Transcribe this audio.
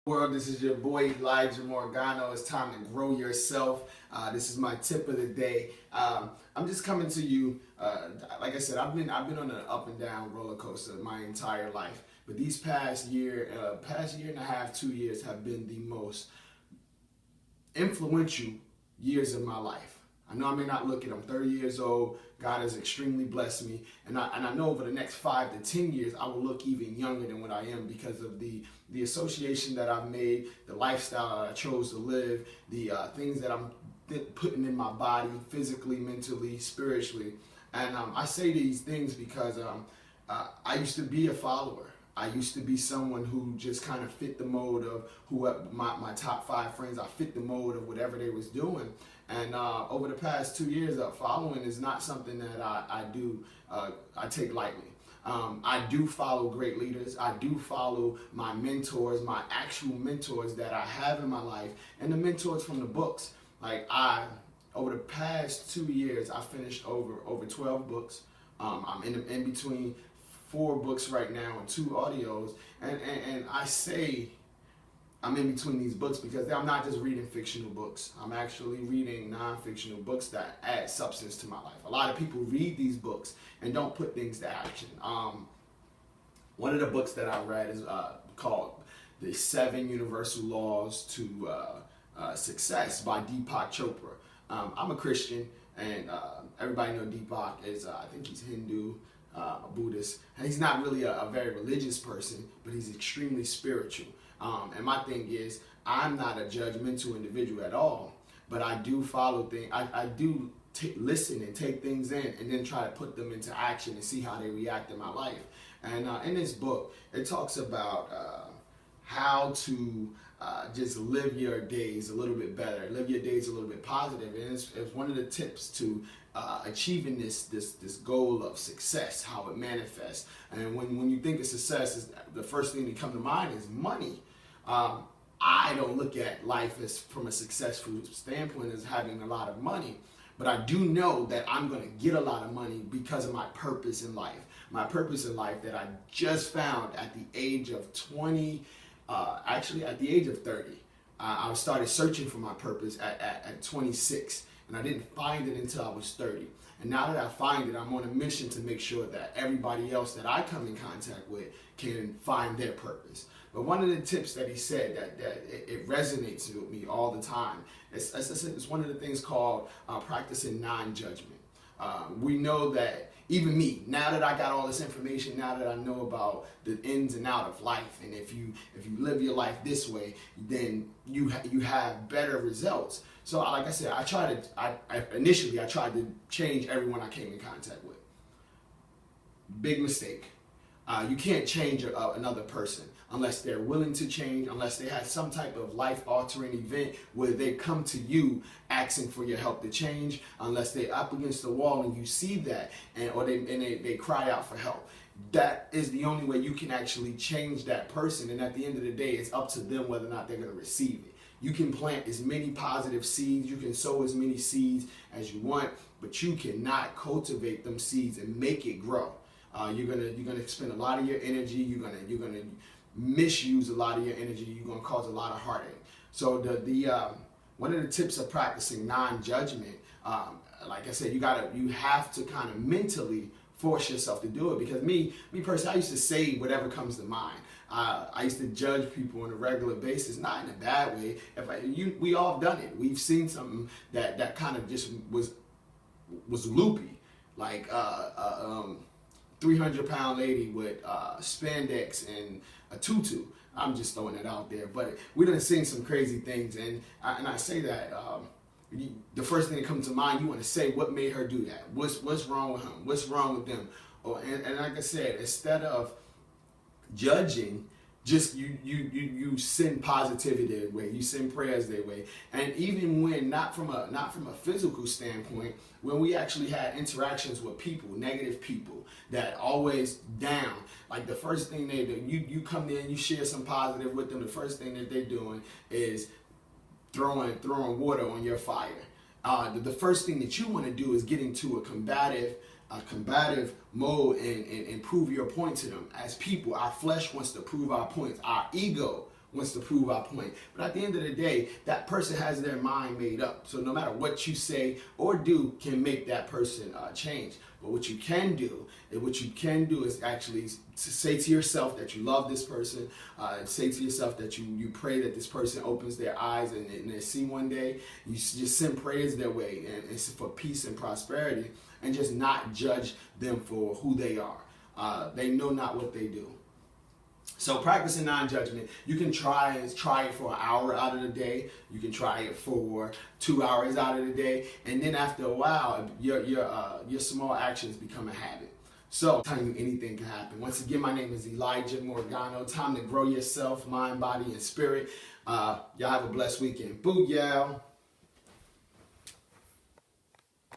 World, this is your boy Elijah Morgano. It's time to grow yourself. This is my tip of the day. I'm just coming to you. Like I said, I've been on an up and down roller coaster my entire life. But these past year and a half, 2 years have been the most influential years of my life. I know I may not look it. I'm 30 years old. God has extremely blessed me, and I know over the next 5 to 10 years I will look even younger than what I am because of the association that I've made, the lifestyle that I chose to live, the things that I'm putting in my body, physically, mentally, spiritually. And I say these things because I used to be a follower. I used to be someone who just kind of fit the mode of who my top 5 friends. I fit the mode of whatever they was doing. And over the past 2 years, following is not something that I take lightly. I do follow great leaders. I do follow my mentors, my actual mentors that I have in my life, and the mentors from the books. Over the past 2 years, I finished over 12 books. I'm in between 4 books right now and 2 audios, and I say I'm in between these books because I'm not just reading fictional books. I'm actually reading non-fictional books that add substance to my life. A lot of people read these books and don't put things to action. One of the books that I read is called The 7 Universal Laws to Success by Deepak Chopra. I'm a Christian, and everybody knows Deepak is, I think he's Hindu, a Buddhist. And he's not really a very religious person, but he's extremely spiritual. And my thing is, I'm not a judgmental individual at all, but I do follow things. I do listen and take things in and then try to put them into action and see how they react in my life. And in this book, it talks about how to just live your days a little bit better, live your days a little bit positive. And it's one of the tips to achieving this goal of success, how it manifests. And when you think of success, the first thing that comes to mind is money. I don't look at life as from a successful standpoint as having a lot of money, but I do know that I'm going to get a lot of money because of my purpose in life. My purpose in life that I just found at the age of 20, actually at the age of 30. I started searching for my purpose at 26, and I didn't find it until I was 30. And now that I find it, I'm on a mission to make sure that everybody else that I come in contact with can find their purpose. But one of the tips that he said that it resonates with me all the time, it's one of the things called practicing non-judgment. We know that even me, now that I got all this information, now that I know about the ins and outs of life, and if you live your life this way, then you have better results. So like I said, initially I tried to change everyone I came in contact with. Big mistake. You can't change another person unless they're willing to change, unless they had some type of life-altering event where they come to you asking for your help to change, unless they're up against the wall and you see that, or they cry out for help. That is the only way you can actually change that person, and at the end of the day, it's up to them whether or not they're going to receive it. You can plant as many positive seeds, you can sow as many seeds as you want, but you cannot cultivate them seeds and make it grow. You're gonna spend a lot of your energy. You're gonna misuse a lot of your energy. You're gonna cause a lot of heartache. So one of the tips of practicing non-judgment, like I said, you have to kind of mentally force yourself to do it. Because me personally, I used to say whatever comes to mind. I used to judge people on a regular basis, not in a bad way. We all have done it. We've seen something that kind of just was loopy, like 300-pound lady with spandex and a tutu. I'm just throwing it out there, but we done seen some crazy things, and I say that the first thing that comes to mind, you want to say what made her do that. What's wrong with him? What's wrong with them? And like I said, instead of judging, just you send positivity their way, you send prayers their way. And even when not from a physical standpoint, when we actually had interactions with people, negative people that always down, like the first thing they do, you come there and you share some positive with them, the first thing that they're doing is throwing water on your fire. The first thing that you want to do is get into a combative mode and prove your point to them. As people, our flesh wants to prove our points. Our ego wants to prove our point. But at the end of the day, that person has their mind made up. So no matter what you say or do can make that person change. But what you can do is actually say to yourself that you love this person. Say to yourself that you pray that this person opens their eyes and they see one day. You just send prayers their way, and it's for peace and prosperity, and just not judge them for who they are. They know not what they do. So practicing non-judgment, you can try it for an hour out of the day. You can try it for 2 hours out of the day, and then after a while, your small actions become a habit. So, telling you anything can happen. Once again, my name is Elijah Morgano. Time to grow yourself, mind, body, and spirit. Y'all have a blessed weekend. Booyah!